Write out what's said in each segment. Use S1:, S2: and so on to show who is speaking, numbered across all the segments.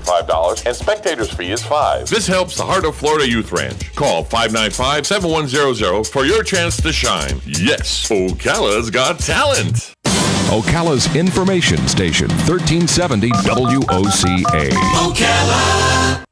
S1: $5, and spectators fee is $5. This helps the Heart of Florida Youth Ranch. Call 595-7100 for your chance to shine. Yes, Ocala's got talent.
S2: Ocala's information station, 1370 WOCA. Ocala.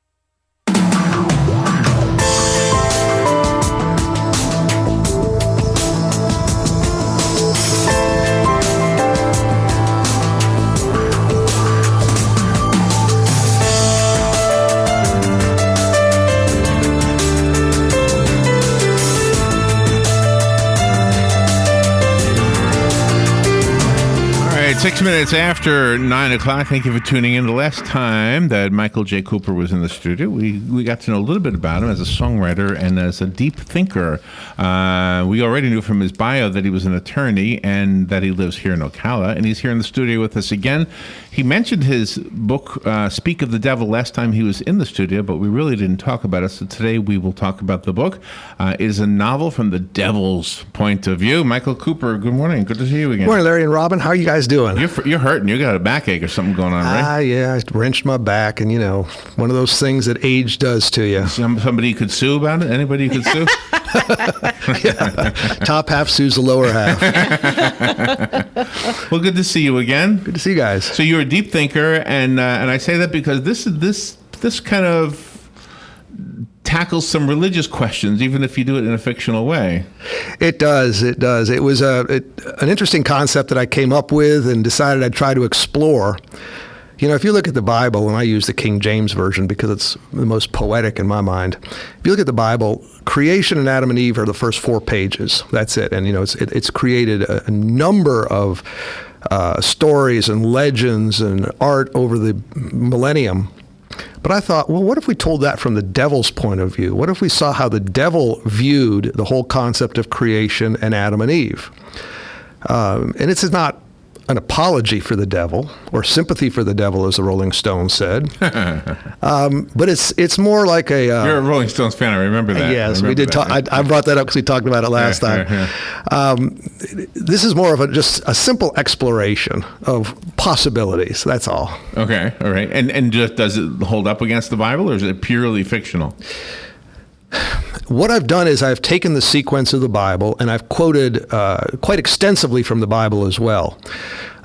S3: All right, 6 minutes after 9 o'clock. Thank you for tuning in. The last time that Michael J. Cooper was in the studio, we got to know a little bit about him as a songwriter and as a deep thinker. We already knew from his bio that he was an attorney and that he lives here in Ocala, and he's here in the studio with us again. He mentioned his book, Speak of the Devil, last time he was in the studio, but we really didn't talk about it, so today we will talk about the book. It is a novel from the devil's point of view. Michael Cooper, good morning. Good to see you again.
S4: Good morning, Larry and Robin. How are you guys doing?
S3: You're hurting. You got a backache or something going on, right?
S4: Yeah, I wrenched my back, and one of those things that age does to you.
S3: Somebody you could sue about it? Anybody you could sue?
S4: Yeah. Top half sues the lower half.
S3: Well, good to see you again.
S4: Good to see you guys.
S3: So you're a deep thinker, and I say that because this kind of tackles some religious questions, even if you do it in a fictional way.
S4: It does. It was an interesting concept that I came up with and decided I'd try to explore. If you look at the Bible, and I use the King James Version because it's the most poetic in my mind. If you look at the Bible, creation and Adam and Eve are the first 4 pages. That's it. And, it's created a number of stories and legends and art over the millennium. But I thought, well, what if we told that from the devil's point of view? What if we saw how the devil viewed the whole concept of creation and Adam and Eve? And it's not an apology for the devil or sympathy for the devil, as the Rolling Stones said. But it's more like a...
S3: You're a Rolling Stones fan, I remember that.
S4: Yes, we did talk. I brought that up because we talked about it last time. This is more of just a simple exploration of possibilities, that's all.
S3: Okay, all right. And just, does it hold up against the Bible, or is it purely fictional?
S4: What I've done is I've taken the sequence of the Bible and I've quoted quite extensively from the Bible as well,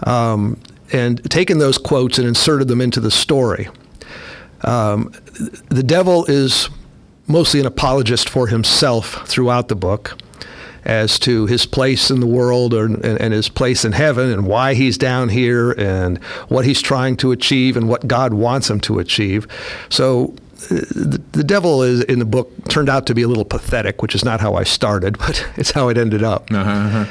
S4: and taken those quotes and inserted them into the story. The devil is mostly an apologist for himself throughout the book as to his place in the world and his place in heaven and why he's down here and what he's trying to achieve and what God wants him to achieve. So the devil is in the book turned out to be a little pathetic, which is not how I started, but it's how it ended up. And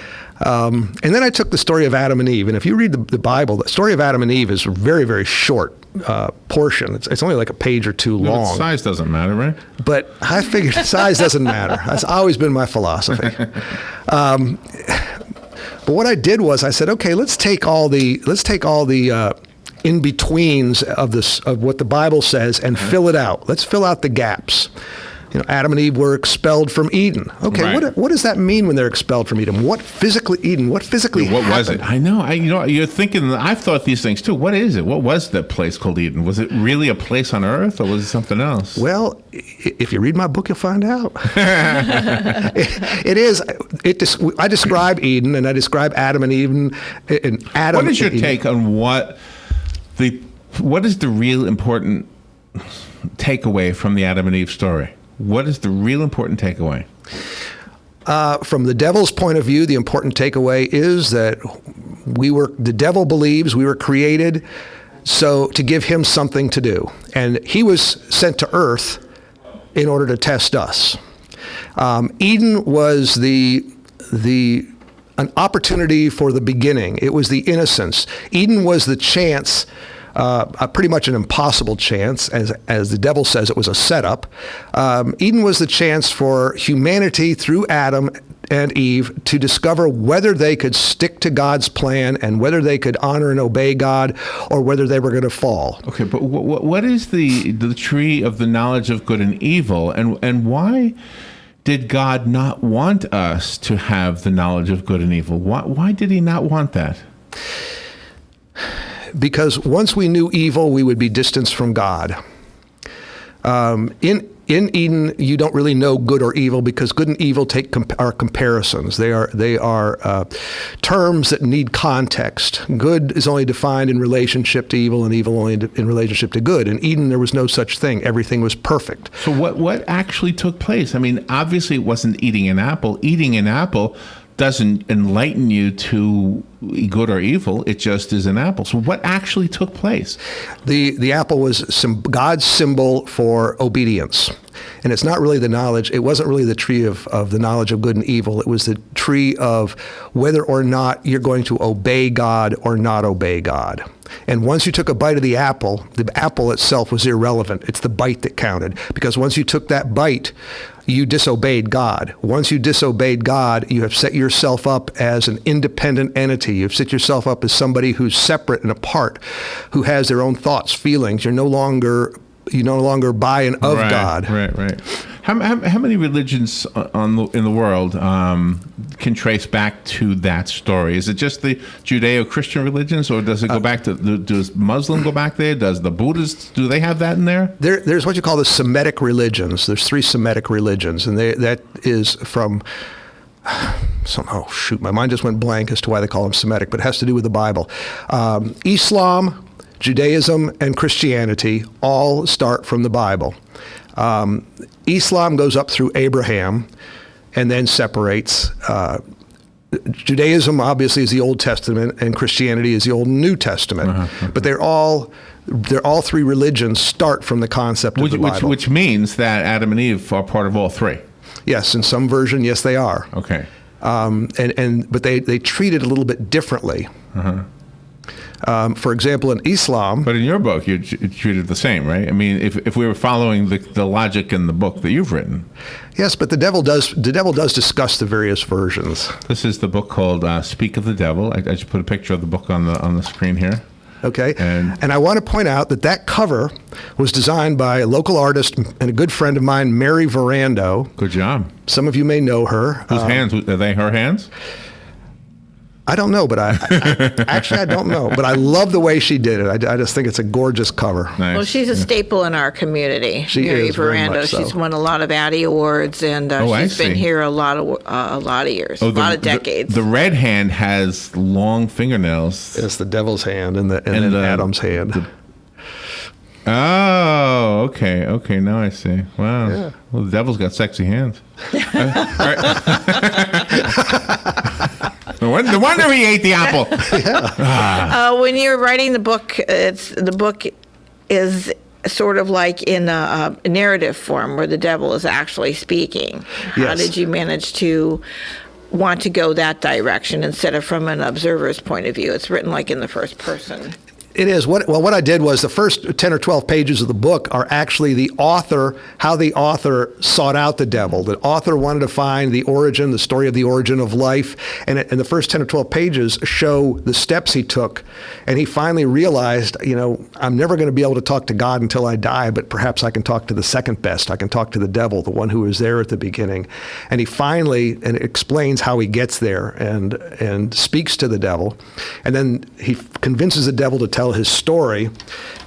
S4: then I took the story of Adam and Eve, and if you read the Bible, the story of Adam and Eve is a very, very short portion. It's only like a page or two long.
S3: Well, size doesn't matter, right?
S4: But I figured size doesn't matter. That's always been my philosophy. But what I did was I said, okay, let's take all the in-betweens of what the Bible says and fill it out. Let's fill out the gaps. Adam and Eve were expelled from Eden. Okay, right. What does that mean when they're expelled from Eden? What physically happened?
S3: What was it? I know. You're thinking. I've thought these things too. What is it? What was that place called Eden? Was it really a place on Earth, or was it something else?
S4: Well, if you read my book, you'll find out. It is. I describe Eden, and I describe Adam and Eve. And Adam.
S3: What is your take on what is the real important takeaway from the Adam and Eve story? What is the real important takeaway?
S4: From the devil's point of view, the important takeaway is that the devil believes we were created so to give him something to do. And he was sent to earth in order to test us. Eden was an opportunity for the beginning. It was the innocence. Eden was the chance, pretty much an impossible chance, as the devil says it was a setup. Eden was the chance for humanity through Adam and Eve to discover whether they could stick to God's plan and whether they could honor and obey God or whether they were going to fall.
S3: Okay, but what is the tree of the knowledge of good and evil, and why did God not want us to have the knowledge of good and evil? Why did he not want that?
S4: because once we knew evil, we would be distanced from God. In Eden, you don't really know good or evil because good and evil are comparisons. They are terms that need context. Good is only defined in relationship to evil, and evil only in relationship to good. In Eden, there was no such thing. Everything was perfect.
S3: So what actually took place? I mean, obviously, it wasn't eating an apple. Eating an apple doesn't enlighten you to good or evil. It just is an apple. So what actually took place?
S4: The apple was God's symbol for obedience. And it's not really the knowledge. It wasn't really the tree of the knowledge of good and evil. It was the tree of whether or not you're going to obey God or not obey God. And once you took a bite of the apple itself was irrelevant. It's the bite that counted. Because once you took that bite, you disobeyed God. Once you disobeyed God, you have set yourself up as an independent entity. You've set yourself up as somebody who's separate and apart, who has their own thoughts, feelings. You no longer buy in of God.
S3: Right. How many religions in the world can trace back to that story? Is it just the Judeo-Christian religions, or does it go back to? Does Muslim go back there? Does the Buddhists? Do they have that in there?
S4: There's what you call the Semitic religions. There's 3 Semitic religions, and that is from. My mind just went blank as to why they call them Semitic, but it has to do with the Bible. Islam, Judaism, and Christianity all start from the Bible. Islam goes up through Abraham and then separates. Judaism obviously is the Old Testament, and Christianity is the Old and New Testament. But they're all 3 religions start from the concept of the Bible.
S3: Which means that Adam and Eve are part of all 3.
S4: Yes, in some version, yes, they are.
S3: Okay.
S4: But they treat it a little bit differently. For example, in Islam.
S3: But in your book, you treat it the same, right? I mean, if we were following the logic in the book that you've written.
S4: Yes, but the devil does discuss the various versions.
S3: This is the book called Speak of the Devil. I just put a picture of the book on the screen here.
S4: Okay, and I want to point out that cover was designed by a local artist and a good friend of mine, Mary Verando.
S3: Good job.
S4: Some of you may know her.
S3: Whose hands? Are they her hands?
S4: I don't know, but I don't know. But I love the way she did it. I just think it's a gorgeous cover.
S3: Nice.
S5: Well, she's a staple in our community.
S4: Mary Verando.
S5: So. She's won a lot of Addy Awards, and she's been here a lot of years, a lot of decades.
S3: The red hand has long fingernails.
S4: It's the devil's hand and then Adam's hand.
S3: Okay. Now I see. Wow. Yeah. Well, the devil's got sexy hands. No wonder he ate the apple.
S5: When you're writing the book, the book is sort of like in a narrative form where the devil is actually speaking. How did you manage to want to go that direction instead of from an observer's point of view? It's written like in the first person.
S4: It is. What I did was the first 10 or 12 pages of the book are actually how the author sought out the devil. The author wanted to find the story of the origin of life. And the first 10 or 12 pages show the steps he took. And he finally realized, I'm never going to be able to talk to God until I die, but perhaps I can talk to the second best. I can talk to the devil, the one who was there at the beginning. And he finally explains how he gets there and speaks to the devil. And then he convinces the devil to tell his story,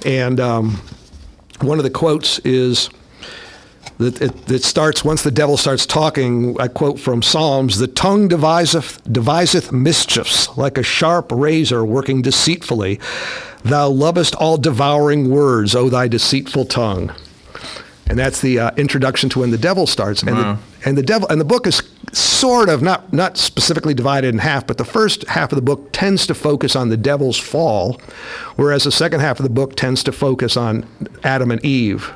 S4: and one of the quotes is that it starts, once the devil starts talking, I quote from Psalms, "The tongue deviseth mischiefs, like a sharp razor working deceitfully. Thou lovest all devouring words, O thy deceitful tongue." And that's the introduction to when the devil starts. And the book is sort of not specifically divided in half, but the first half of the book tends to focus on the devil's fall, whereas the second half of the book tends to focus on Adam and Eve.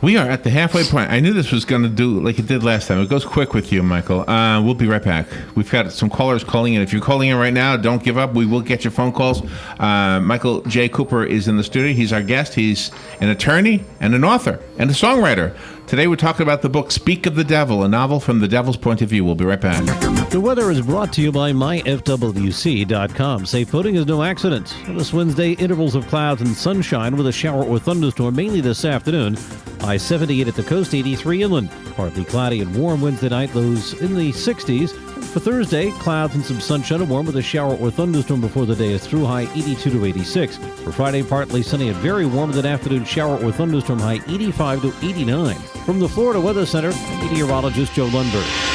S3: We are at the halfway point. I knew this was going to do like it did last time. It goes quick with you, Michael. We'll be right back. We've got some callers calling in. If you're calling in right now, don't give up. We will get your phone calls. Michael J. Cooper is in the studio. He's our guest. He's an attorney and an author and a songwriter. Today we're talking about the book Speak of the Devil, a novel from the devil's point of view. We'll be right back.
S6: The weather is brought to you by myfwc.com. Safe boating is no accident. This Wednesday, intervals of clouds and sunshine with a shower or thunderstorm mainly this afternoon. High 78 at the coast, 83 inland. Partly cloudy and warm Wednesday night, lows in the 60s. For Thursday, clouds and some sunshine, warm with a shower or thunderstorm before the day is through, high 82 to 86. For Friday, partly sunny and very warm with an afternoon shower or thunderstorm, high 85 to 89. From the Florida Weather Center, I'm meteorologist Joe Lundberg.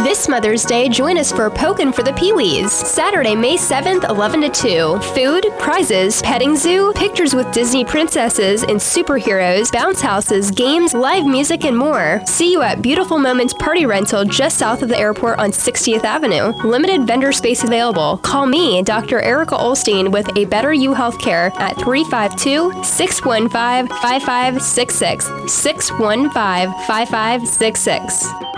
S7: This Mother's Day, join us for Pokin' for the Pee-wees. Saturday, May 7th, 11 to 2. Food, prizes, petting zoo, pictures with Disney princesses and superheroes, bounce houses, games, live music, and more. See you at Beautiful Moments Party Rental just south of the airport on 60th Avenue. Limited vendor space available. Call me, Dr. Erica Olstein, with A Better You Healthcare at 352-615-5566. 615-5566.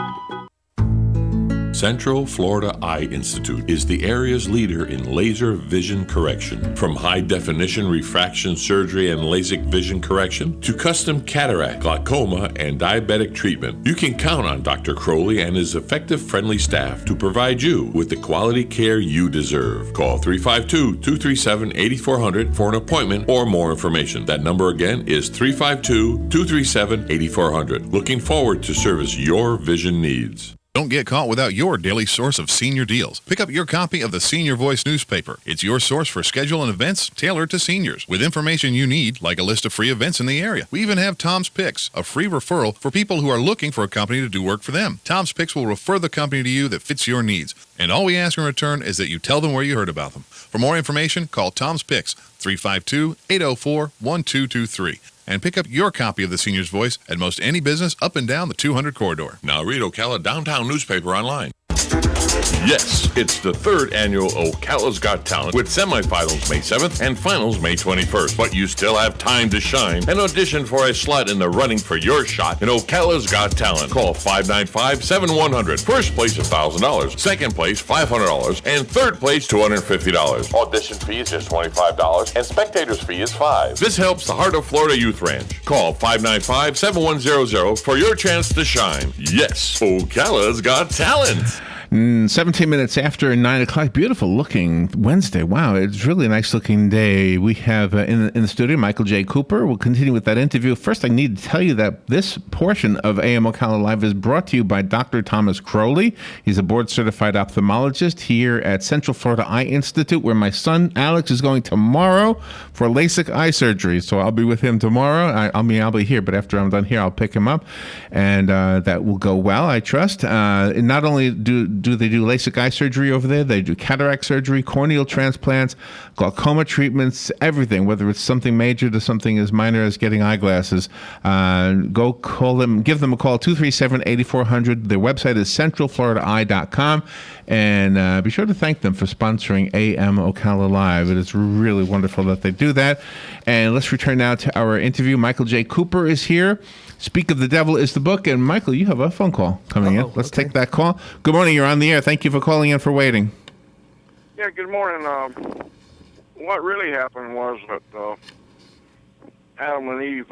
S1: Central Florida Eye Institute is the area's leader in laser vision correction. From high-definition refraction surgery and LASIK vision correction to custom cataract, glaucoma, and diabetic treatment, you can count on Dr. Crowley and his effective, friendly staff to provide you with the quality care you deserve. Call 352-237-8400 for an appointment or more information. That number again is 352-237-8400. Looking forward to service your vision needs.
S8: Don't get caught without your daily source of senior deals. Pick up your copy of the Senior Voice newspaper. It's your source for schedule and events tailored to seniors, with information you need, like a list of free events in the area. We even have Tom's Picks, a free referral for people who are looking for a company to do work for them. Tom's Picks will refer the company to you that fits your needs, and all we ask in return is that you tell them where you heard about them. For more information, call Tom's Picks, 352-804-1223. And pick up your copy of the Senior's Voice at most any business up and down the 200 corridor.
S1: Now read Ocala Downtown newspaper online. Yes, it's the third annual Ocala's Got Talent with semifinals May 7th and finals May 21st. But you still have time to shine and audition for a slot in the running for your shot in Ocala's Got Talent. Call 595-7100. First place $1,000, second place $500, and third place $250. Audition fee is just $25 and spectators fee is $5. This helps the Heart of Florida Youth Ranch. Call 595-7100 for your chance to shine. Yes, Ocala's Got Talent.
S3: 17 minutes after 9 o'clock. Beautiful looking Wednesday. Wow, it's really a nice looking day. We have in the studio Michael J. Cooper. We'll continue with that interview. First, I need to tell you that this portion of AM Ocala Live is brought to you by Dr. Thomas Crowley. He's a board-certified ophthalmologist here at Central Florida Eye Institute, where my son Alex is going tomorrow for LASIK eye surgery. So I'll be with him tomorrow. I'll be here, but after I'm done here, I'll pick him up, and that will go well, I trust. Not only do they do LASIK eye surgery over there, they do cataract surgery, corneal transplants, glaucoma treatments, everything, whether it's something major to something as minor as getting eyeglasses. Go call them, give them a call, 237-8400. Their website is centralfloridaeye.com, and be sure to thank them for sponsoring AM Ocala Live. It is really wonderful that they do that. And let's return now to our interview. Michael J. Cooper is here. Speak of the Devil is the book. And Michael, you have a phone call coming in. Let's take that call. Good morning. You're on the air. Thank you for calling in for waiting.
S9: Yeah, good morning. What really happened was that Adam and Eve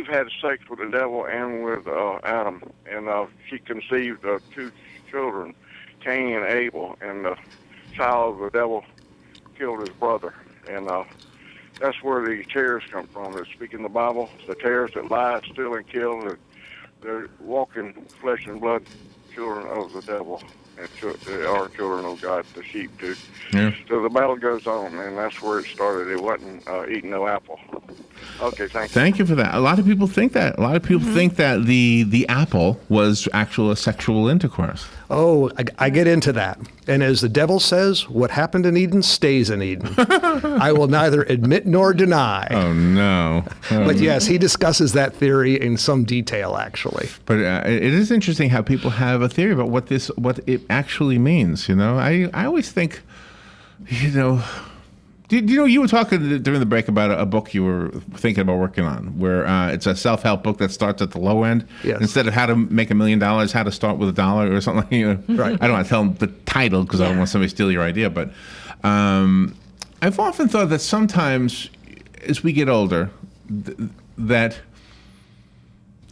S9: had sex with the devil and with Adam, and she conceived two children, Cain and Abel, and the child of the devil killed his brother. And that's where the tares come from. They're speaking the Bible. The tares that lie, steal, and kill. They're walking flesh and blood children of the devil. And they are children of God, the sheep too. Yeah. So the battle goes on, and that's where it started. It wasn't eating no apple. Okay, thank you.
S3: Thank you for that. A lot of people think that. A lot of people think that the apple was actual sexual intercourse.
S4: Oh, I get into that. And as the devil says, what happened in Eden stays in Eden. I will neither admit nor deny.
S3: Oh, no.
S4: But yes, he discusses that theory in some detail, actually.
S3: But it is interesting how people have a theory about what it actually means. You know, I always think, you know, you were talking during the break about a book you were thinking about working on, where it's a self-help book that starts at the low end.
S4: Yes.
S3: Instead of how to make $1 million, how to start with $1 or something. You know?
S4: Right.
S3: I don't want to tell them the title because I don't want somebody to steal your idea. But I've often thought that sometimes as we get older, that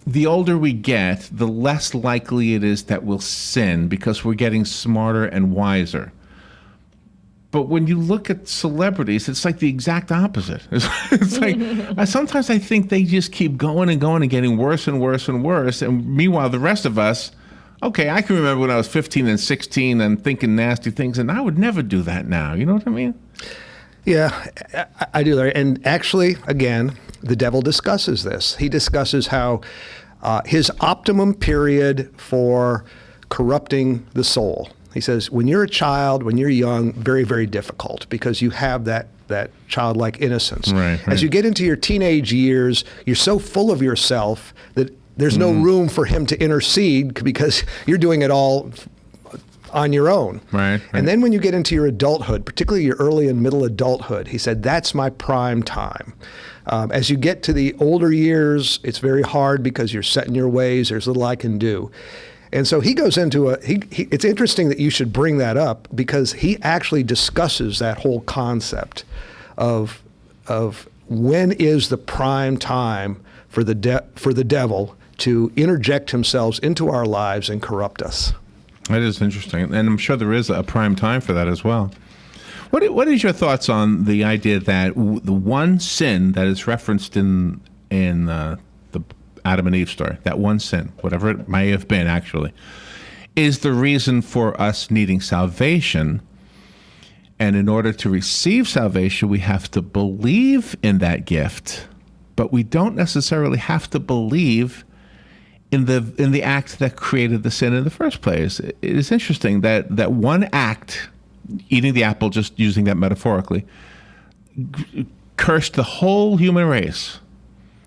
S3: the older we get, the less likely it is that we'll sin because we're getting smarter and wiser. But when you look at celebrities, it's like the exact opposite. It's like sometimes I think they just keep going and going and getting worse and worse and worse. And meanwhile, the rest of us, okay, I can remember when I was 15 and 16 and thinking nasty things, and I would never do that now. You know what I mean?
S4: Yeah, I do, Larry. And actually, again, the devil discusses this. He discusses how his optimum period for corrupting the soul. He says, when you're a child, when you're young, very, very difficult because you have that childlike innocence.
S3: Right.
S4: As you get into your teenage years, you're so full of yourself that there's no room for him to intercede because you're doing it all on your own.
S3: Right.
S4: And then when you get into your adulthood, particularly your early and middle adulthood, he said, that's my prime time. As you get to the older years, it's very hard because you're set in your ways. There's little I can do. And so he goes into it's interesting that you should bring that up because he actually discusses that whole concept of when is the prime time for the devil to interject himself into our lives and corrupt us.
S3: That is interesting. And I'm sure there is a prime time for that as well. What is your thoughts on the idea that the one sin that is referenced in the Adam and Eve story, that one sin, whatever it may have been actually, is the reason for us needing salvation? And in order to receive salvation, we have to believe in that gift, but we don't necessarily have to believe in the act that created the sin in the first place. It is interesting that one act, eating the apple, just using that metaphorically, cursed the whole human race.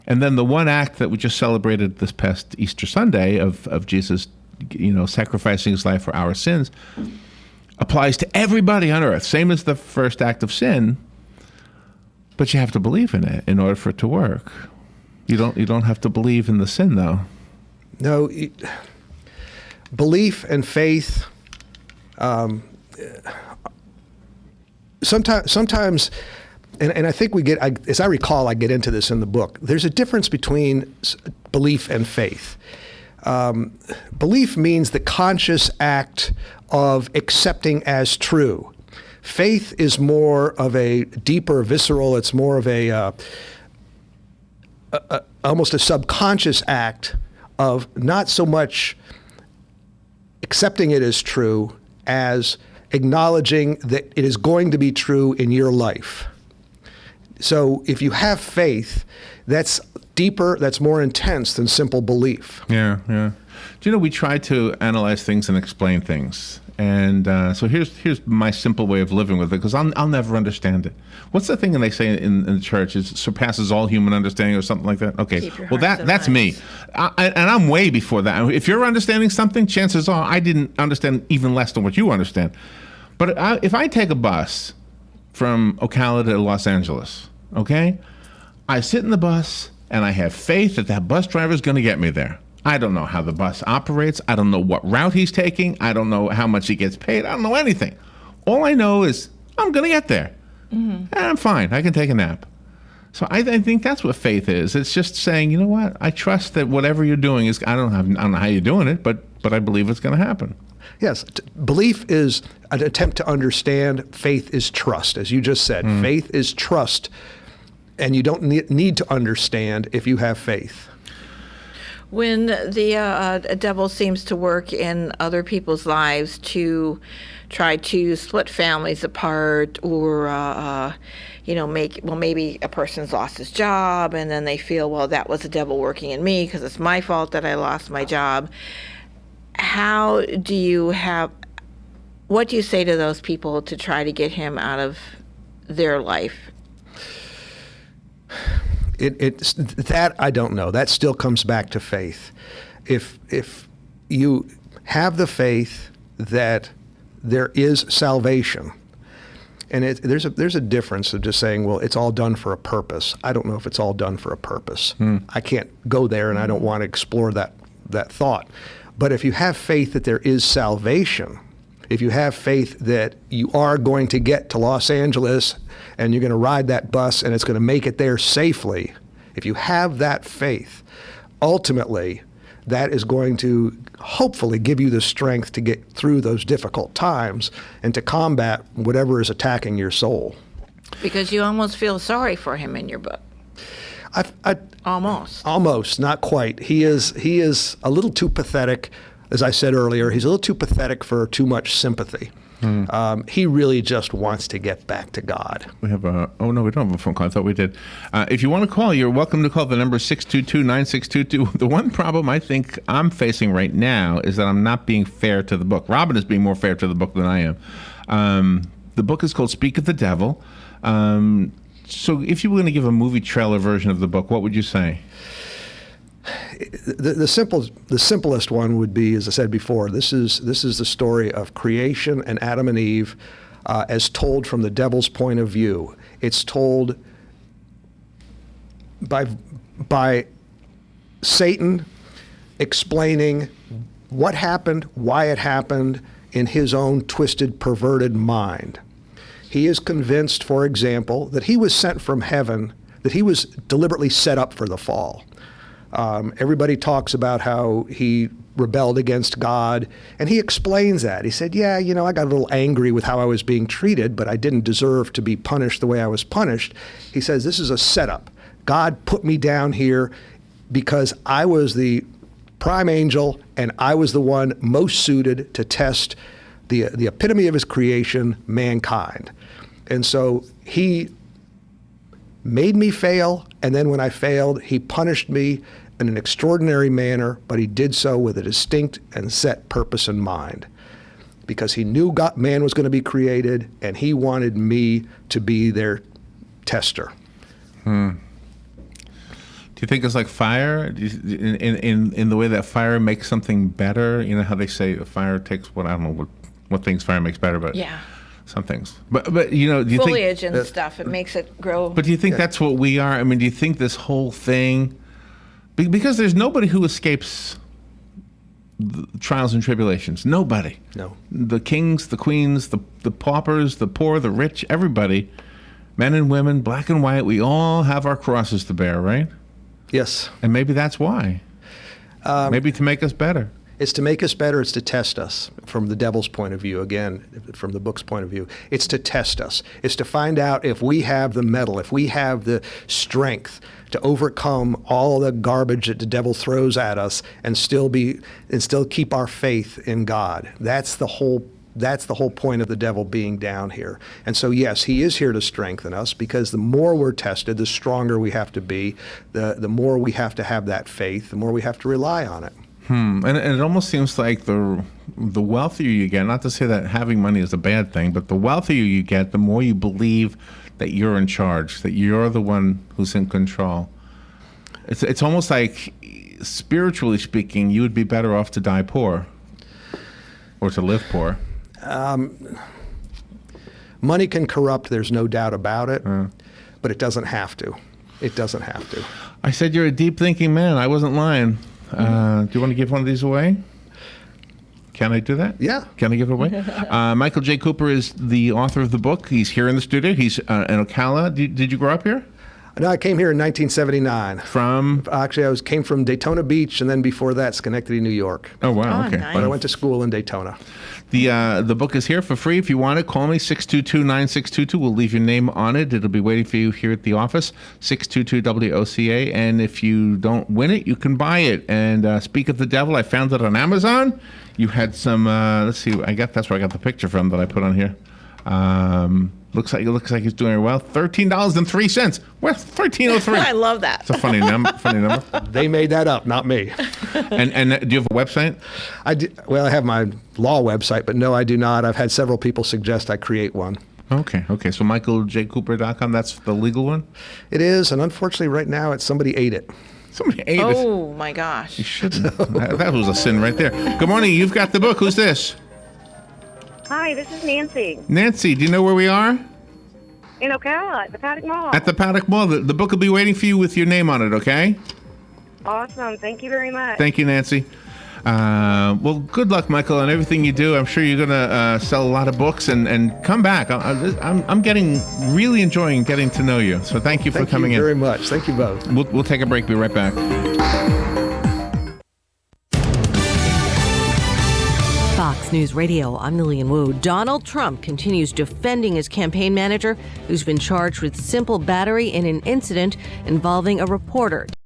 S3: And then the one act that we just celebrated this past Easter Sunday of Jesus, sacrificing his life for our sins, applies to everybody on earth. Same as the first act of sin, but you have to believe in it in order for it to work. You don't have to believe in the sin, though.
S4: No, belief and faith. Sometimes. And I think as I recall, I get into this in the book. There's a difference between belief and faith. Belief means the conscious act of accepting as true. Faith is more of a deeper, visceral. It's more of almost a subconscious act of not so much accepting it as true as acknowledging that it is going to be true in your life. So if you have faith, that's deeper, that's more intense than simple belief.
S3: Yeah. Do we try to analyze things and explain things. And so here's my simple way of living with it, because I'll never understand it. What's the thing that they say in the church? It surpasses all human understanding or something like that? Okay, well, that's me. And I'm way before that. If you're understanding something, chances are I didn't understand even less than what you understand. But if I take a bus from Ocala to Los Angeles, okay? I sit in the bus and I have faith that bus driver is going to get me there. I don't know how the bus operates. I don't know what route he's taking. I don't know how much he gets paid. I don't know anything. All I know is I'm going to get there. Mm-hmm. And I'm fine. I can take a nap. So I think that's what faith is. It's just saying, you know what? I trust that whatever you're doing is, I don't know how you're doing it, but I believe it's going to happen.
S4: Yes, belief is an attempt to understand. Faith is trust, as you just said. Faith is trust, and you don't need to understand if you have faith.
S5: When the devil seems to work in other people's lives to try to split families apart, or maybe a person's lost his job, and then they feel, well, that was the devil working in me because it's my fault that I lost my job. What do you say to those people to try to get him out of their life?
S4: It's that I don't know. That still comes back to faith. If you have the faith that there is salvation, and there's a difference of just saying, well, it's all done for a purpose. I don't know if it's all done for a purpose. I can't go there, and I don't want to explore that thought. But if you have faith that there is salvation, if you have faith that you are going to get to Los Angeles and you're going to ride that bus and it's going to make it there safely, if you have that faith, ultimately that is going to hopefully give you the strength to get through those difficult times and to combat whatever is attacking your soul.
S5: Because you almost feel sorry for him in your book. Almost, not quite. He is a little too pathetic, as I said earlier. He's a little too pathetic for too much sympathy. He really just wants to get back to God.
S3: We have we don't have a phone call. I thought we did. If you want to call, you're welcome to call. The number is 622-9622. The one problem I think I'm facing right now is that I'm not being fair to the book. Robin is being more fair to the book than I am. The book is called Speak of the Devil. So if you were going to give a movie trailer version of the book, what would you say?
S4: The simplest one would be, as I said before, this is the story of creation and Adam and Eve as told from the devil's point of view. It's told by Satan explaining what happened, why it happened, in his own twisted, perverted mind. He is convinced, for example, that he was sent from heaven, that he was deliberately set up for the fall. Everybody talks about how he rebelled against God, and he explains that. He said, I got a little angry with how I was being treated, but I didn't deserve to be punished the way I was punished. He says, this is a setup. God put me down here because I was the prime angel, and I was the one most suited to test the epitome of his creation, mankind. And so he made me fail, and then when I failed, he punished me in an extraordinary manner, but he did so with a distinct and set purpose in mind, because he knew man was going to be created, and he wanted me to be their tester.
S3: Do you think it's like fire? In the way that fire makes something better? You know how they say fire takes what things fire makes better, but
S5: yeah.
S3: Some things. But do you think
S5: foliage and stuff, it makes it grow.
S3: But do you think that's what we are? I mean, do you think this whole thing, because there's nobody who escapes the trials and tribulations. Nobody.
S4: No.
S3: The kings, the queens, the paupers, the poor, the rich, everybody, men and women, black and white, we all have our crosses to bear, right?
S4: Yes.
S3: And maybe that's why. Maybe to make us better.
S4: It's to make us better. It's to test us from the devil's point of view, again, from the book's point of view. It's to test us. It's to find out if we have the mettle, if we have the strength to overcome all the garbage that the devil throws at us and still keep our faith in God. That's the whole point of the devil being down here. And so, yes, he is here to strengthen us, because the more we're tested, the stronger we have to be, the more we have to have that faith, the more we have to rely on it.
S3: And it almost seems like the wealthier you get, not to say that having money is a bad thing, but the wealthier you get, the more you believe that you're in charge, that you're the one who's in control. It's almost like, spiritually speaking, you would be better off to die poor or to live poor.
S4: Money can corrupt, there's no doubt about it, but it doesn't have to. It doesn't have to.
S3: I said you're a deep thinking man. I wasn't lying. Do you want to give one of these away? Can I do that?
S4: Yeah.
S3: Can I give it away? Michael J. Cooper is the author of the book. He's here in the studio. He's in Ocala. Did you grow up here?
S4: No, I came here in 1979.
S3: From?
S4: Actually, I came from Daytona Beach, and then before that, Schenectady, New York.
S3: Oh, wow. Okay.
S5: Nice.
S4: But I went to school in Daytona.
S3: The book is here for free. If you want it, call me, 622-9622. We'll leave your name on it. It'll be waiting for you here at the office, 622-WOCA. And if you don't win it, you can buy it. And Speak of the Devil, I found it on Amazon. You had some, let's see, that's where I got the picture from that I put on here. Looks like he's doing very well. $13.03. Well, $13.03.
S5: I love that.
S3: It's a funny number.
S4: They made that up, not me.
S3: And do you have a website?
S4: Well, I have my law website, but no, I do not. I've had several people suggest I create one.
S3: Okay. So michaeljcooper.com, that's the legal one?
S4: It is, and unfortunately right now somebody ate it.
S3: Somebody ate it.
S5: Oh, my gosh.
S3: You shouldn't. That was a sin right there. Good morning. You've got the book. Who's this?
S10: Hi, this is Nancy.
S3: Nancy, do you know where we are?
S10: In Ocala, at the Paddock Mall.
S3: At the Paddock Mall. The book will be waiting for you with your name on it, okay?
S10: Awesome. Thank you very much.
S3: Thank you, Nancy. Well, good luck, Michael, on everything you do. I'm sure you're going to sell a lot of books and come back. I'm really enjoying getting to know you. So thank you for coming in.
S4: Thank you very much. Thank you both.
S3: We'll take a break. Be right back.
S11: Fox News Radio, I'm Lillian Wu. Donald Trump continues defending his campaign manager, who's been charged with simple battery in an incident involving a reporter.